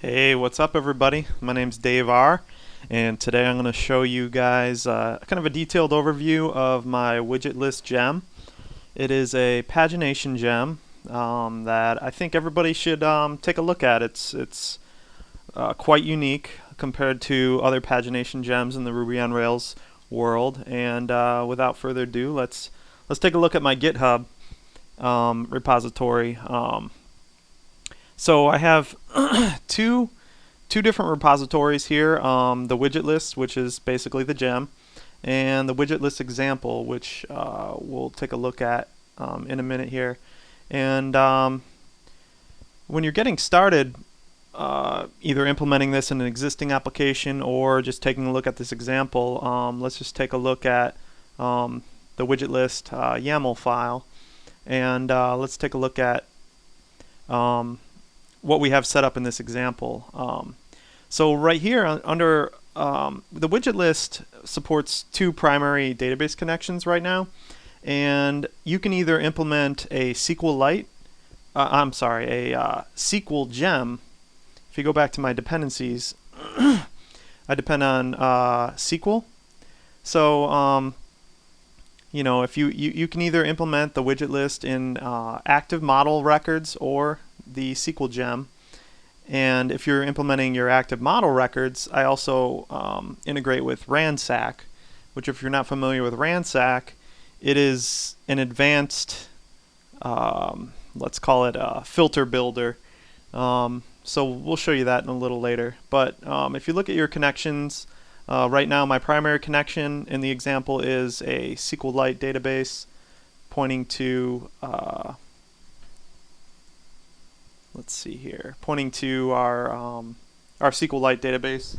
Hey, what's up everybody? My name's Dave R, and today I'm going to show you guys kind of a detailed overview of my widget list gem. It is a pagination gem that I think everybody should take a look at. It's quite unique compared to other pagination gems in the Ruby on Rails world. And without further ado, let's take a look at my GitHub repository. So I have two different repositories here, the widget list, which is basically the gem, and the widget list example, which we'll take a look at in a minute here. And when you're getting started, either implementing this in an existing application or just taking a look at this example, let's just take a look at the widget list YAML file, and let's take a look at what we have set up in this example. So right here under the widget list supports two primary database connections right now, and you can either implement a SQLite, a SQL gem. If you go back to my dependencies, I depend on SQL. So you know, if you can either implement the widget list in active model records or the SQL gem. And if you're implementing your active model records, I also integrate with ransack, which, if you're not familiar with ransack, it is an advanced, let's call it a filter builder. So we'll show you that in a little later. But if you look at your connections, right now my primary connection in the example is a SQLite database pointing to let's see here, pointing to our SQLite database.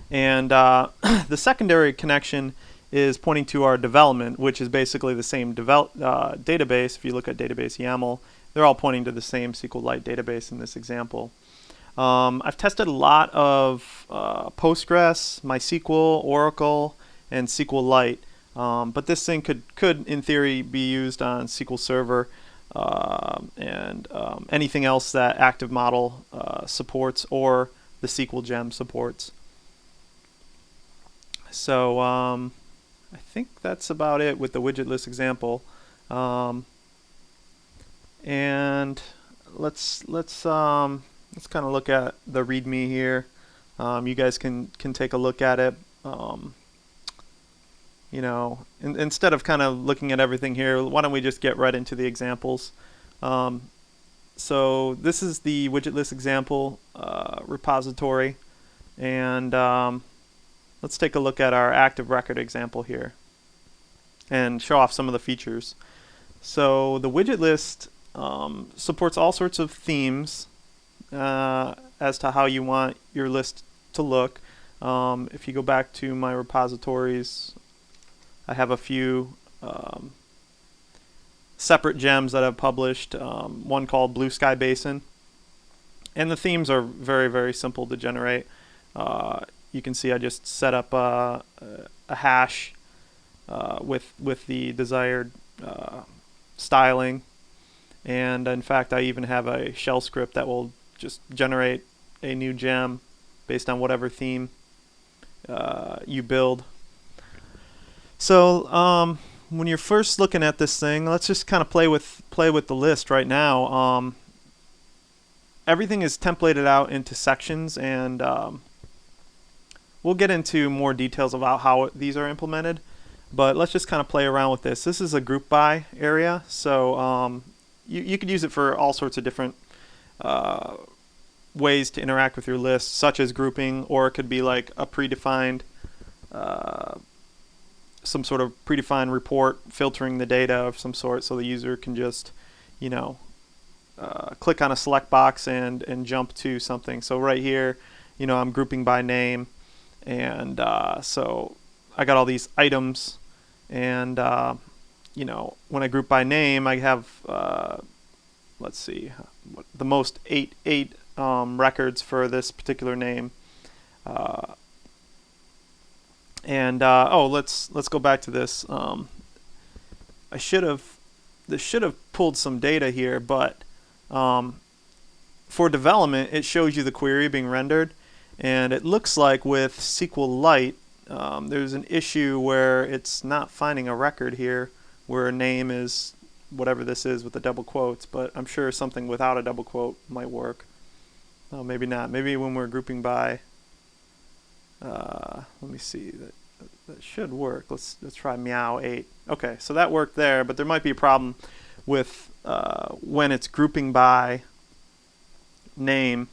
And the secondary connection is pointing to our development, which is basically the same database. If you look at database YAML, they're all pointing to the same SQLite database in this example. I've tested a lot of Postgres, MySQL, Oracle, and SQLite, but this thing could in theory be used on SQL Server and anything else that Active Model supports or the SQL gem supports. So I think that's about it with the widget list example. And let's kind of look at the README here. You guys can take a look at it. You know, instead of kind of looking at everything here, why don't we just get right into the examples? So this is the widget list example repository, and let's take a look at our ActiveRecord example here and show off some of the features. So the widget list supports all sorts of themes as to how you want your list to look. If you go back to my repositories, I have a few separate gems that I've published, one called Blue Sky Basin, and the themes are very, very simple to generate. You can see I just set up a hash with the desired styling, and in fact I even have a shell script that will just generate a new gem based on whatever theme you build. So when you're first looking at this thing, let's just kind of play with the list right now. Everything is templated out into sections, and we'll get into more details about how these are implemented, but let's just kind of play around with this. This is a group by area, so you could use it for all sorts of different ways to interact with your list, such as grouping, or it could be like a predefined some sort of predefined report filtering the data of some sort, so the user can just, you know, click on a select box and jump to something. So right here, you know, I'm grouping by name, and so I got all these items, and you know, when I group by name, I have let's see, the most eight records for this particular name. Oh, let's go back to this. This should have pulled some data here, but for development, it shows you the query being rendered, and it looks like with SQLite there's an issue where it's not finding a record here where a name is whatever this is with the double quotes, but I'm sure something without a double quote might work. Oh, maybe not. Maybe when we're grouping by, let me see, that should work. Let's try meow 8. Okay, so that worked there, but there might be a problem with when it's grouping by name,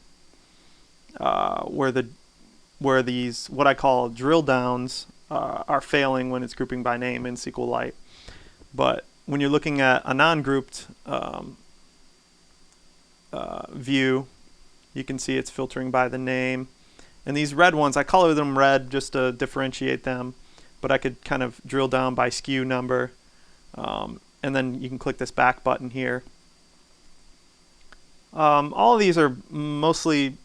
where these what I call drill downs are failing when it's grouping by name in SQLite. But when you're looking at a non-grouped view, you can see it's filtering by the name. And these red ones, I color them red just to differentiate them, but I could kind of drill down by SKU number, and then you can click this back button here. All of these are mostly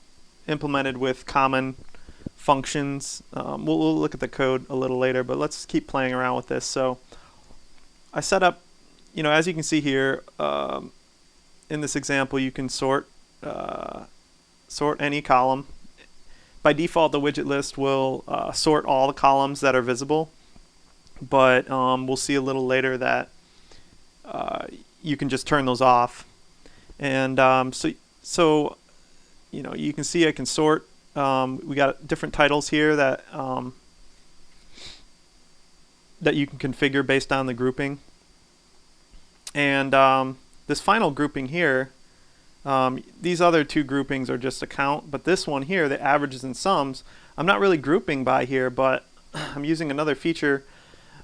implemented with common functions. We'll look at the code a little later, but let's keep playing around with this. So I set up, as you can see here, in this example, you can sort any column. By default, the widget list will sort all the columns that are visible, but we'll see a little later that you can just turn those off. And so you can see I can sort. We got different titles here that that you can configure based on the grouping. And this final grouping here, these other two groupings are just a count, but this one here, the averages and sums, I'm not really grouping by here, but I'm using another feature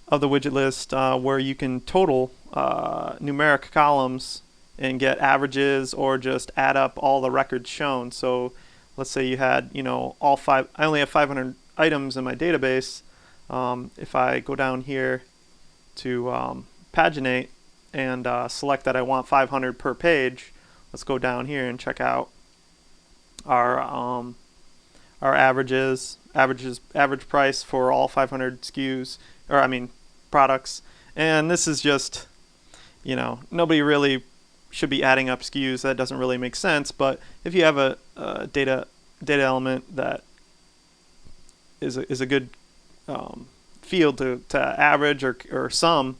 of the widget list where you can total numeric columns and get averages or just add up all the records shown. So let's say you had, all five, I only have 500 items in my database. If I go down here to paginate and select that I want 500 per page, let's go down here and check out our average price for all 500 SKUs, or products. And this is just, nobody really should be adding up SKUs. That doesn't really make sense. But if you have a data element that is a good field to average or sum,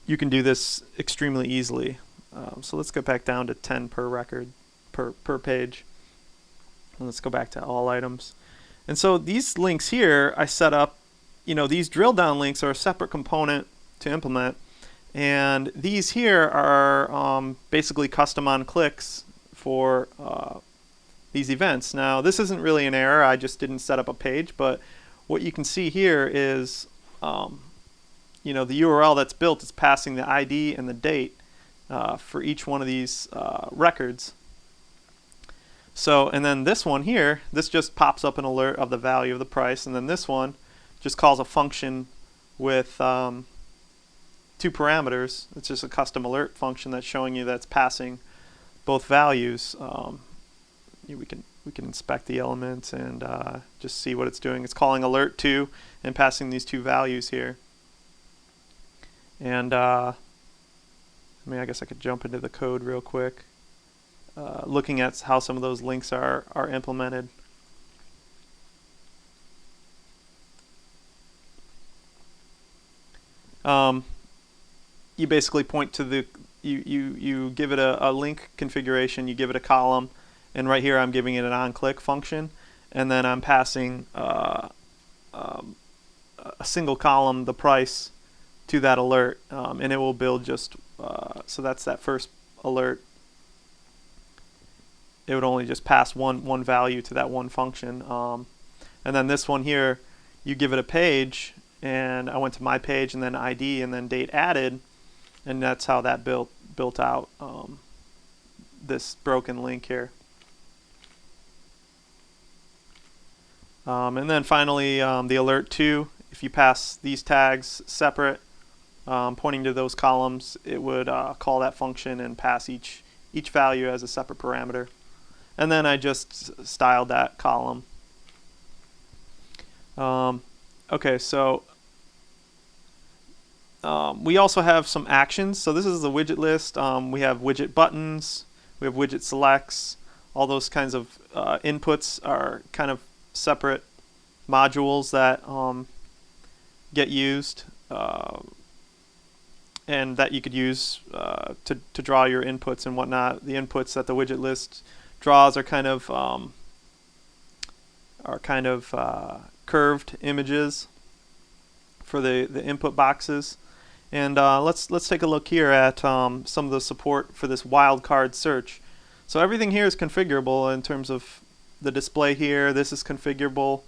you can do this extremely easily. So let's go back down to 10 per record per page. And let's go back to all items. And so these links here I set up, these drill down links are a separate component to implement. And these here are basically custom on clicks for these events. Now this isn't really an error, I just didn't set up a page, but what you can see here is the URL that's built is passing the ID and the date for each one of these records. So, and then this one here, this just pops up an alert of the value of the price, and then this one just calls a function with 2 parameters. It's just a custom alert function that's showing you that's passing both values. We can inspect the elements and just see what it's doing. It's calling alert 2 and passing these 2 values here. And I guess I could jump into the code real quick, looking at how some of those links are implemented. You basically point to the you give it a link configuration, you give it a column, and right here I'm giving it an on-click function, and then I'm passing a single column, the price, to that alert, and it will build just so that's that first alert. It would only just pass one value to that one function, and then this one here, you give it a page, and I went to my page and then ID and then date added, and that's how that built out this broken link here. And then finally the alert 2, if you pass these tags separate, pointing to those columns, it would call that function and pass each value as a separate parameter. And then I just styled that column. Okay, so we also have some actions. So this is the widget list. We have widget buttons, We have widget selects. All those kinds of inputs are kind of separate modules that get used and that you could use to draw your inputs and whatnot. The inputs that the widget list draws are kind of curved images for the input boxes. And let's take a look here at some of the support for this wildcard search. So everything here is configurable in terms of the display here. This is configurable.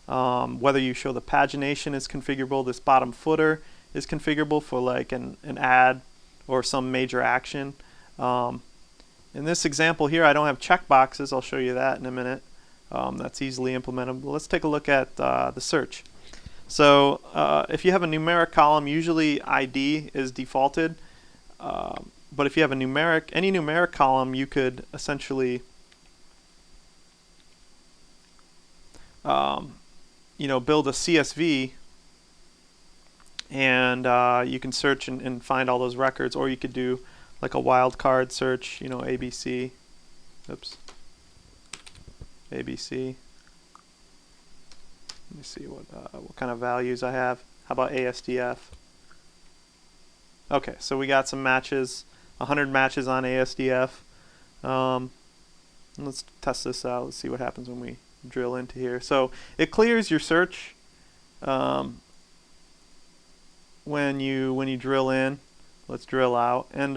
Whether you show the pagination is configurable. This bottom footer is configurable for like an ad or some major action. In this example here, I don't have checkboxes. I'll show you that in a minute. That's easily implementable. Let's take a look at the search. So if you have a numeric column, usually ID is defaulted. But if you have any numeric column, you could essentially build a CSV, and you can search and find all those records, or you could do like a wildcard search, ABC. Oops. ABC. Let me see what kind of values I have. How about ASDF? Okay, so we got some matches, 100 matches on ASDF. Let's test this out. Let's see what happens when we drill into here. So it clears your search when you drill in. Let's drill out, and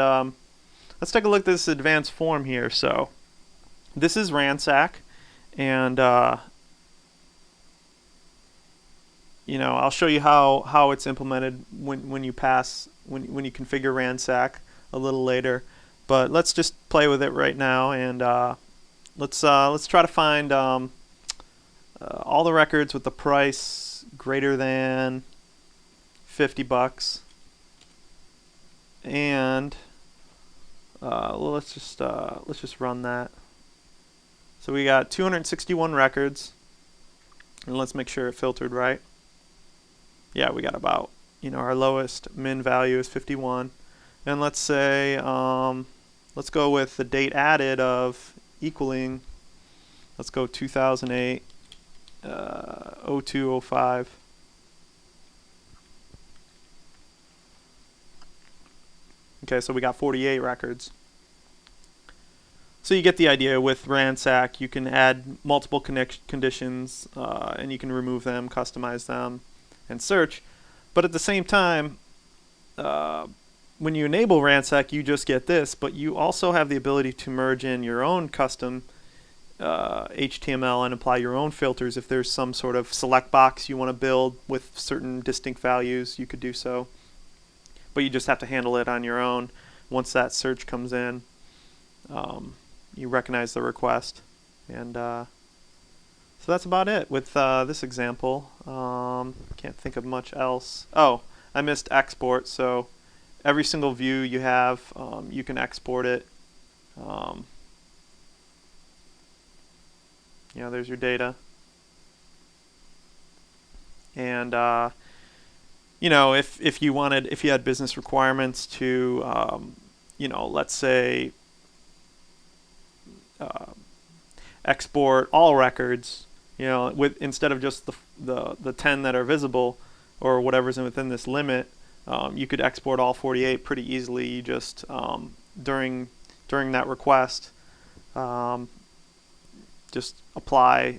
let's take a look at this advanced form here. So this is ransack, and I'll show you how it's implemented when you configure ransack a little later. But let's just play with it right now, and let's try to find all the records with the price greater than $50, and let's just run that. So we got 261 records, and let's make sure it filtered right. Yeah, we got about, our lowest min value is 51, and let's say let's go with the date added of equaling. Let's go 2008 0205. Okay, so we got 48 records. So you get the idea. With ransack, you can add multiple conditions, and you can remove them, customize them, and search. But at the same time, when you enable ransack, you just get this, but you also have the ability to merge in your own custom HTML and apply your own filters. If there's some sort of select box you want to build with certain distinct values, you could do so. But you just have to handle it on your own. Once that search comes in, you recognize the request. And so that's about it with this example. Can't think of much else. Oh, I missed export. So every single view you have, you can export it. There's your data. And if you had business requirements to, let's say, export all records, instead of just the 10 that are visible or whatever's within this limit, you could export all 48 pretty easily. You just during that request, just apply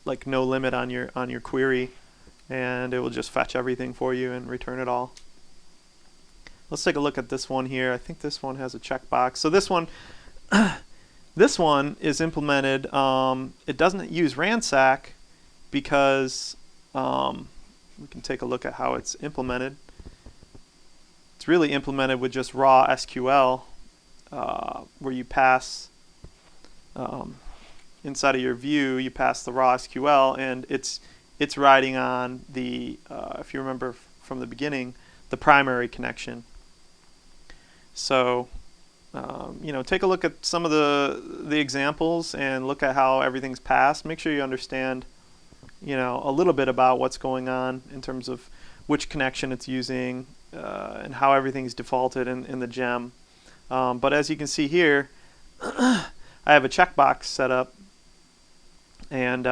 like no limit on your query, and it will just fetch everything for you and return it all. Let's take a look at this one here. I think this one has a checkbox. So this one this one is implemented. It doesn't use ransack because we can take a look at how it's implemented. It's really implemented with just Raw SQL, where you pass inside of your view, you pass the Raw SQL, and it's riding on the, if you remember from the beginning, the primary connection. So, take a look at some of the examples and look at how everything's passed. Make sure you understand, a little bit about what's going on in terms of which connection it's using and how everything's defaulted in the gem. But as you can see here, I have a checkbox set up, and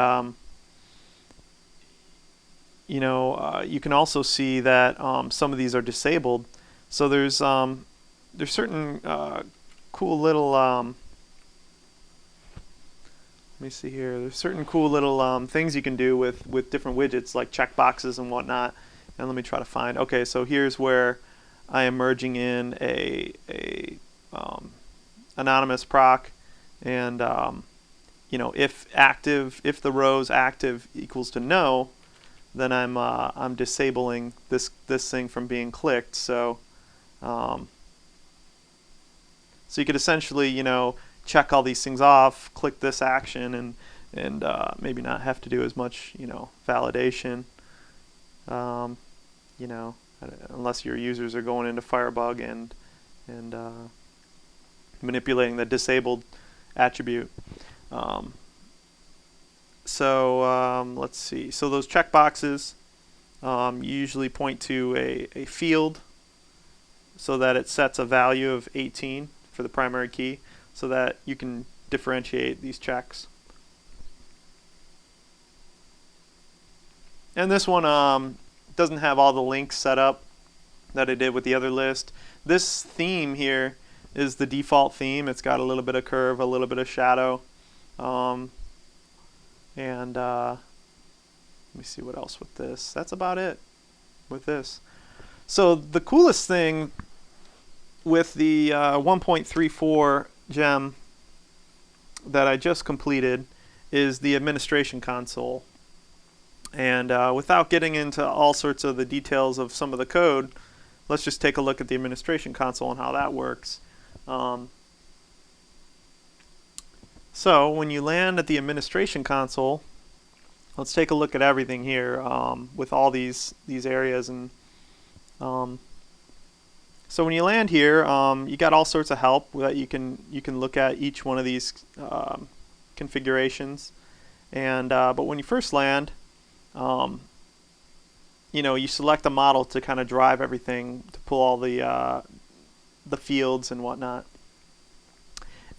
you can also see that some of these are disabled. So there's certain cool little let me see here. There's certain cool little things you can do with different widgets, like checkboxes and whatnot. And let me try to find. Okay, so here's where I am merging in a anonymous proc, and if the row's active equals to no, then I'm disabling this thing from being clicked. So so you could essentially check all these things off, click this action, and maybe not have to do as much validation. Unless your users are going into Firebug and manipulating the disabled attribute. Let's see. So those checkboxes usually point to a field, so that it sets a value of 18 for the primary key, so that you can differentiate these checks. And this one doesn't have all the links set up that I did with the other list. This theme here is the default theme. It's got a little bit of curve, a little bit of shadow, and let me see what else with this. That's about it with this. So the coolest thing with the 1.34 gem that I just completed is the administration console. And without getting into all sorts of the details of some of the code, let's just take a look at the administration console and how that works. So when you land at the administration console, let's take a look at everything here with all these areas. And so when you land here, you got all sorts of help that you can look at each one of these configurations. And but when you first land, you select a model to kind of drive everything, to pull all the fields and whatnot.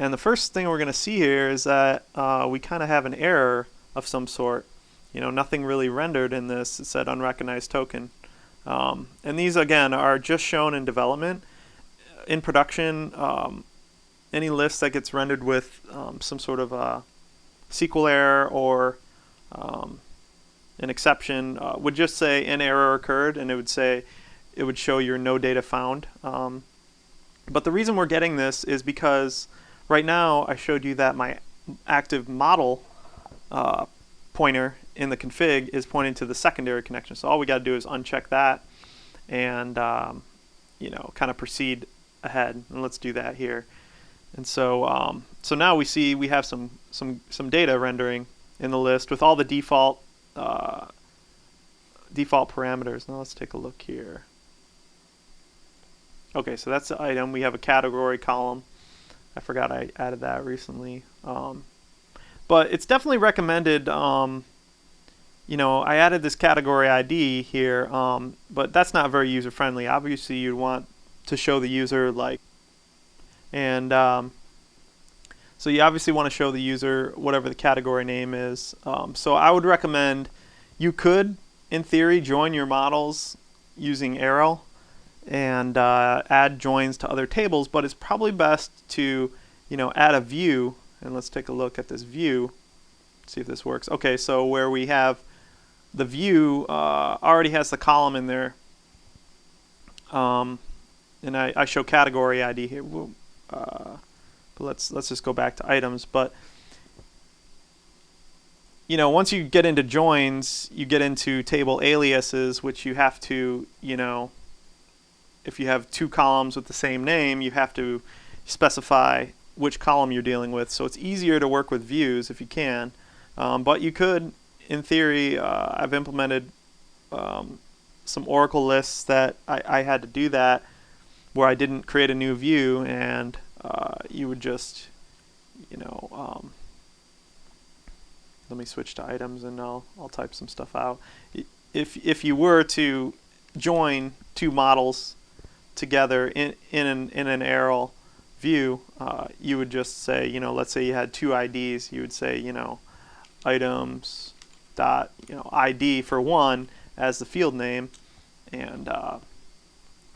And the first thing we're going to see here is that we kind of have an error of some sort. Nothing really rendered in this. It said unrecognized token. And these, again, are just shown in development. In production, any list that gets rendered with some sort of a SQL error or an exception would just say an error occurred, and it would show your no data found. But the reason we're getting this is because right now I showed you that my active model pointer in the config is pointing to the secondary connection. So all we got to do is uncheck that and kind of proceed ahead. And let's do that here. And so so now we see we have some data rendering in the list with all the default parameters. Now let's take a look here. Okay, so that's the item. We have a category column. I forgot I added that recently. But it's definitely recommended. I added this category ID here, but that's not very user friendly. Obviously, you'd want to show the user so you obviously want to show the user whatever the category name is. So I would recommend you could, in theory, join your models using arrow and add joins to other tables, but it's probably best to add a view. And let's take a look at this view, see if this works. Okay, so where we have the view already has the column in there, and I show category ID here. But let's just go back to items. But once you get into joins, you get into table aliases, which you have to if you have two columns with the same name, you have to specify which column you're dealing with. So it's easier to work with views if you can. But you could, in theory, I've implemented some Oracle lists that I had to do that, where I didn't create a new view, and you would just, let me switch to items and I'll type some stuff out. If you were to join two models together in an arrow, view, you would just say, let's say you had two IDs, you would say, items dot, ID for one as the field name, and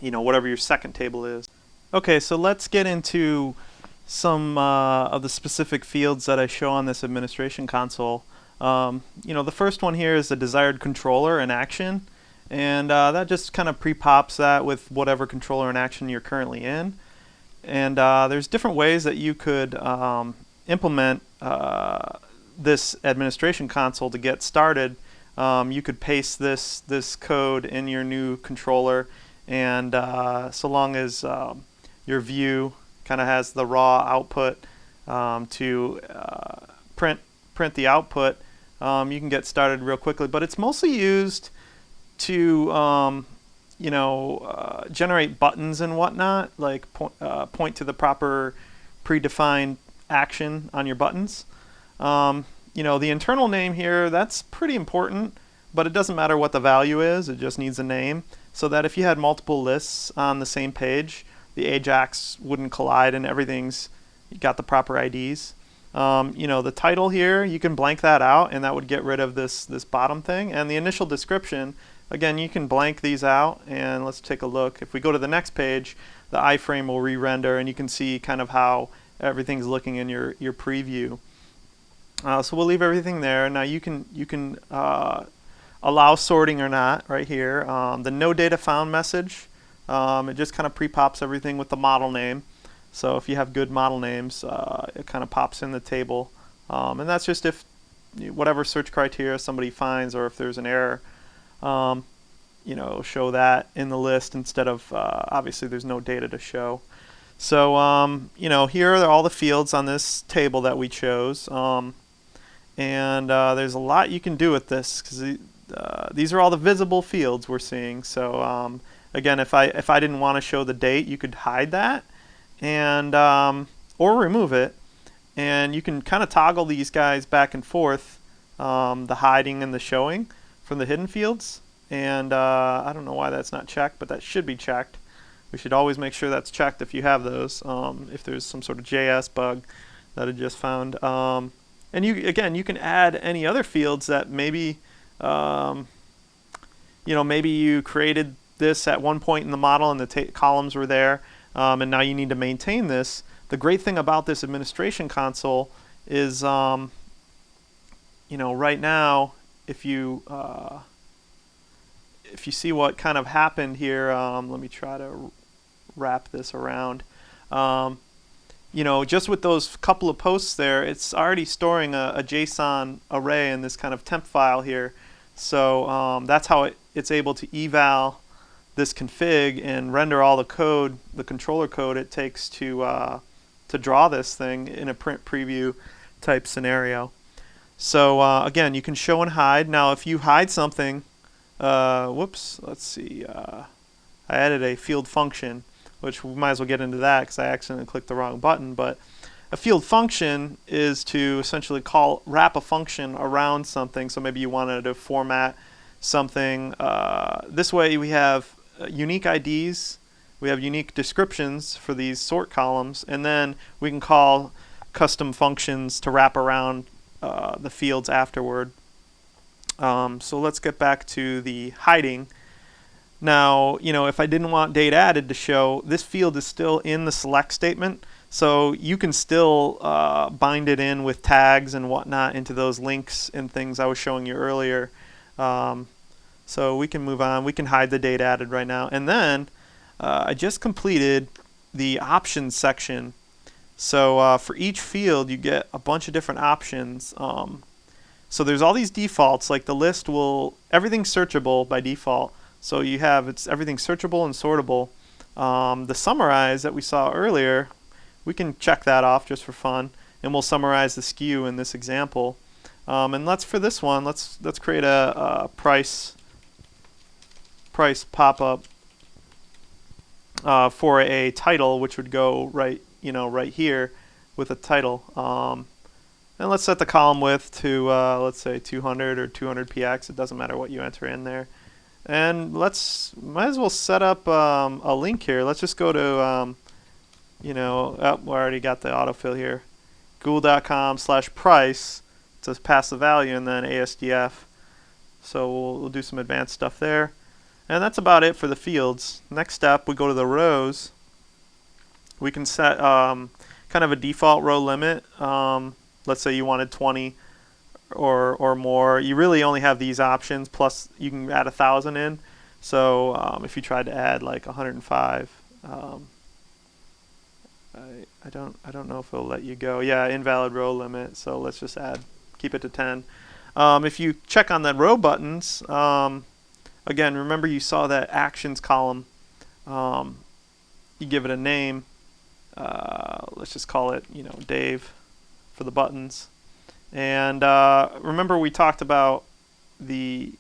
whatever your second table is. Okay, so let's get into some of the specific fields that I show on this administration console. The first one here is the desired controller and action, and that just kind of pre-pops that with whatever controller and action you're currently in. And there's different ways that you could implement this administration console to get started. You could paste this code in your new controller, and so long as your view kind of has the raw output to print the output, you can get started real quickly. But it's mostly used to generate buttons and whatnot, like point to the proper predefined action on your buttons. The internal name here, that's pretty important, but it doesn't matter what the value is, it just needs a name, so that if you had multiple lists on the same page, the ajax wouldn't collide and everything's got the proper IDs. The title here, you can blank that out and that would get rid of this bottom thing. And the initial description, again, you can blank these out, and let's take a look. If we go to the next page, the iframe will re-render and you can see kind of how everything's looking in your preview. So we'll leave everything there. Now you can allow sorting or not right here. The no data found message, it just kind of pre-pops everything with the model name. So if you have good model names, it kind of pops in the table. And that's just if whatever search criteria somebody finds, or if there's an error, show that in the list instead of, obviously there's no data to show. So, here are all the fields on this table that we chose. And there's a lot you can do with this, because these are all the visible fields we're seeing. So again, if I didn't want to show the date, you could hide that, and or remove it, and you can kind of toggle these guys back and forth, the hiding and the showing from the hidden fields. And I don't know why that's not checked, but that should be checked. We should always make sure that's checked if you have those, if there's some sort of JS bug that I just found. And you can add any other fields that maybe maybe you created this at one point in the model and the columns were there, and now you need to maintain this. The great thing about this administration console is right now, if you see what kind of happened here, let me try to wrap this around. Just with those couple of posts there, it's already storing a JSON array in this kind of temp file here. So that's how it's able to eval this config and render all the code, the controller code it takes to draw this thing in a print preview type scenario. So again, you can show and hide. Now if you hide something, whoops, let's see, I added a field function, which we might as well get into that because I accidentally clicked the wrong button. But a field function is to essentially wrap a function around something. So maybe you wanted to format something. This way we have unique IDs, we have unique descriptions for these sort columns, and then we can call custom functions to wrap around the fields afterward. So let's get back to the hiding. Now, if I didn't want date added to show, this field is still in the select statement, so you can still bind it in with tags and whatnot into those links and things I was showing you earlier. So we can move on. We can hide the date added right now. And then I just completed the options section. So for each field, you get a bunch of different options. So there's all these defaults, like the list everything's searchable by default. So you have, everything's searchable and sortable. The summarize that we saw earlier, we can check that off just for fun, and we'll summarize the SKU in this example. And for this one, let's create a price pop-up for a title, which would go right here with a title. And let's set the column width to let's say 200 or 200 px. It doesn't matter what you enter in there. And might as well set up a link here. Let's just go to we already got the autofill here. Google.com/price to pass the value, and then ASDF. So we'll do some advanced stuff there. And that's about it for the fields. Next step, we go to the rows. We can set kind of a default row limit. Let's say you wanted 20 or more. You really only have these options, plus you can add 1,000 in. So if you tried to add like 105, I don't know if it'll let you go. Yeah, invalid row limit. So let's just keep it to 10. If you check on the row buttons, again, remember you saw that actions column. You give it a name. Let's just call it, Dave for the buttons. And remember we talked about the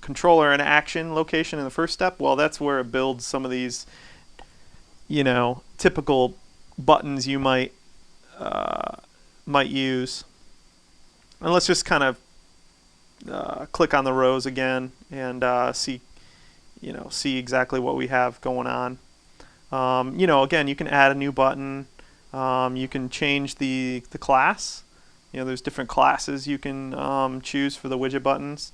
controller and action location in the first step. Well, that's where it builds some of these, typical buttons you might use. And let's just kind of click on the rows again and see exactly what we have going on. Again, you can add a new button. You can change the class. There's different classes you can choose for the widget buttons.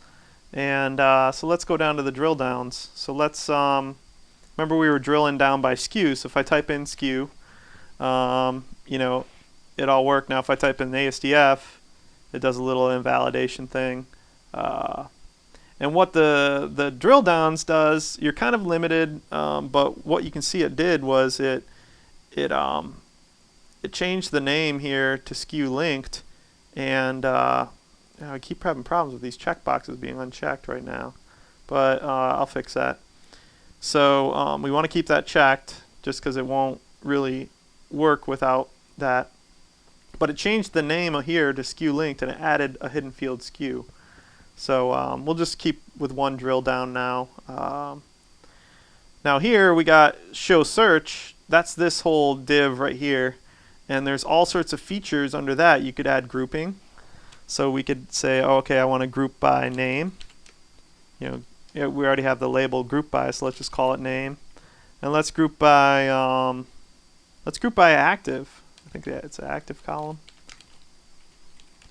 And so let's go down to the drill downs. So let's remember we were drilling down by SKU. So if I type in SKU, it all worked. Now if I type in ASDF, it does a little invalidation thing. And what the drill downs does, you're kind of limited, but what you can see it did was it changed the name here to SKU linked, and I keep having problems with these checkboxes being unchecked right now, but I'll fix that. So we want to keep that checked just because it won't really work without that. But it changed the name here to SKU linked, and it added a hidden field SKU. So we'll just keep with one drill down now. Now here we got show search. That's this whole div right here. And there's all sorts of features under that. You could add grouping. So we could say, oh, okay, I want to group by name. We already have the label group by, so let's just call it name. And let's group by active. I think it's an active column.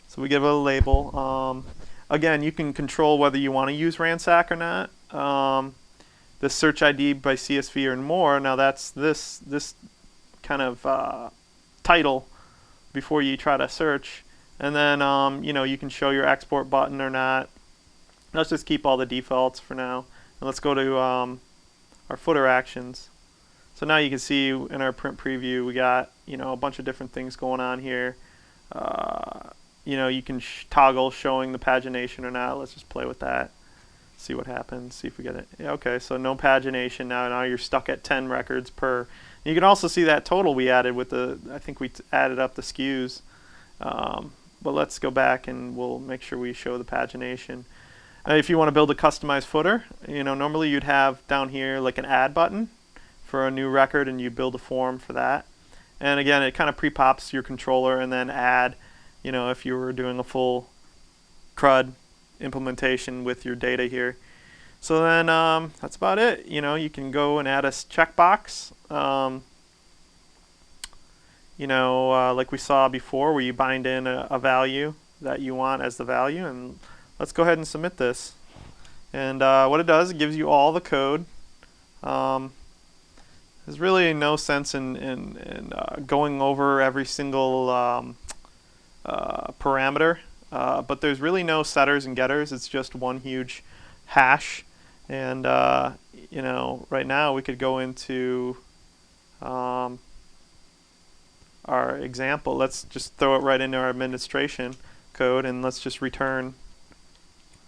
So we give it a label. Again, you can control whether you want to use ransack or not. The search ID by CSV or more. Now that's this kind of title before you try to search. And then you can show your export button or not. Let's just keep all the defaults for now. And let's go to our footer actions. So now you can see in our print preview we got a bunch of different things going on here. You can toggle showing the pagination or not. Let's just play with that. See what happens. See if we get it. Yeah, okay, so no pagination now. Now you're stuck at 10 records per. You can also see that total we added with I think we added up the SKUs. But let's go back and we'll make sure we show the pagination. If you want to build a customized footer, normally you'd have down here like an add button for a new record, and you build a form for that. And again, it kind of pre-pops your controller and then add. If you were doing a full CRUD implementation with your data here. So then that's about it. You can go and add a checkbox. Like we saw before, where you bind in a value that you want as the value. And let's go ahead and submit this. And what it does, it gives you all the code. There's really no sense in going over every single parameter, but there's really no setters and getters. It's just one huge hash. And right now we could go into our example. Let's just throw it right into our administration code, and let's just return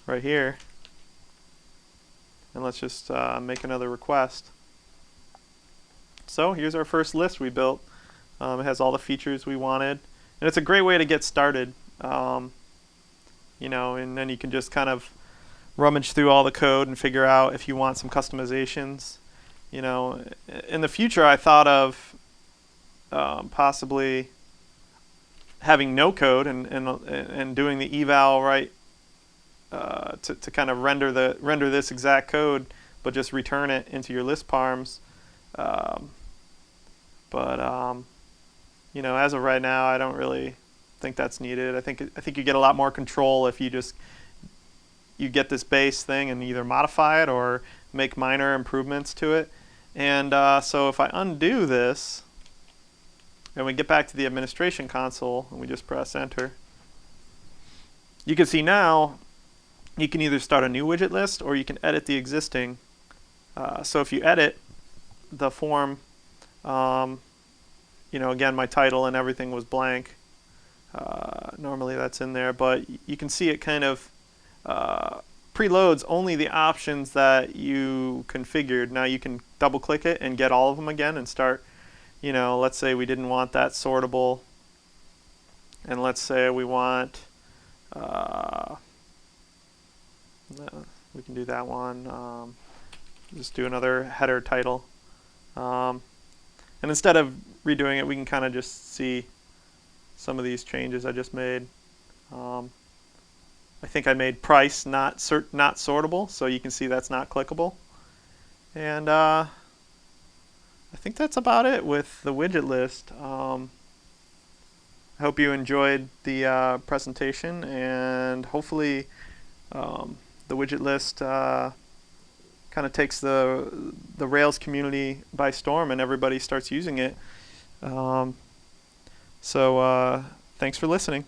right here, and let's just make another request. So here's our first list we built. It has all the features we wanted. And it's a great way to get started, and then you can just kind of rummage through all the code and figure out if you want some customizations. In the future, I thought of possibly having no code and doing the eval right to kind of render this exact code, but just return it into your list params. as of right now, I don't really think that's needed. I think you get a lot more control if you get this base thing and either modify it or make minor improvements to it. And so if I undo this and we get back to the administration console and we just press enter, you can see now you can either start a new widget list or you can edit the existing. So if you edit the form, again, my title and everything was blank. Normally that's in there, but you can see it kind of preloads only the options that you configured. Now you can double click it and get all of them again and start, let's say we didn't want that sortable, and let's say we want, we can do that one, just do another header title. And instead of redoing it, we can kind of just see some of these changes I just made. I think I made price not sortable, so you can see that's not clickable. And I think that's about it with the widget list. I hope you enjoyed the presentation, and hopefully the widget list kind of takes the Rails community by storm and everybody starts using it. So thanks for listening.